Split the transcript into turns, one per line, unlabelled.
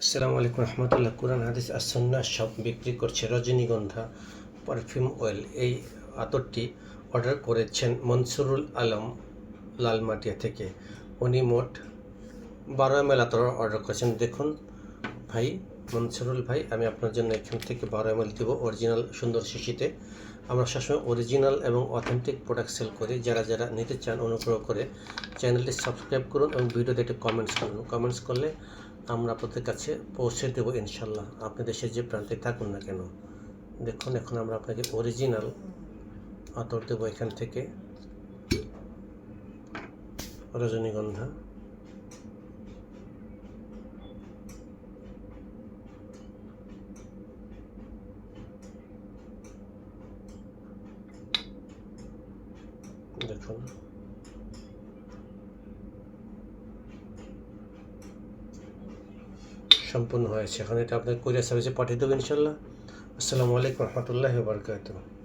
আসসালামু আলাইকুম রহমতুল্লাহ। কোরআন হাদিস আর সুন্নাহ সব বিক্রি করছে রজনীগন্ধা পারফিউম অয়েল। এই আতরটি অর্ডার করেছেন মনসুরুল আলম লালমাটিয়া থেকে। উনি মোট 12 ml আতর অর্ডার করেছেন। দেখুন ভাই মনসুরুল ভাই, আমি আপনার জন্য এখান থেকে 12 ml দেবো অরিজিনাল সুন্দর শিশিতে। আমরা সবসময় অরিজিনাল এবং অথেন্টিক প্রোডাক্ট সেল করি। যারা যারা নিতে চান অনুগ্রহ করে চ্যানেলটি সাবস্ক্রাইব করুন এবং ভিডিওতে একটু কমেন্টস করুন। কমেন্টস করলে আমরা আপনাদের কাছে পৌঁছে দেবো ইনশাল্লাহ, আপনি দেশের যে প্রান্তে থাকুন না কেন। দেখুন এখন আমরা আপনাকে অরিজিনাল আতর দেবো এখান থেকে, রজনীগন্ধা। দেখুন সম্পূর্ণ হয়েছে। এখন এটা আপনার কুরিয়ার সার্ভিসে পাঠিয়ে দেবো ইনশাল্লাহ। আসসালামু আলাইকুম রহমতুল্লাহি ওয়া বারাকাতুহু।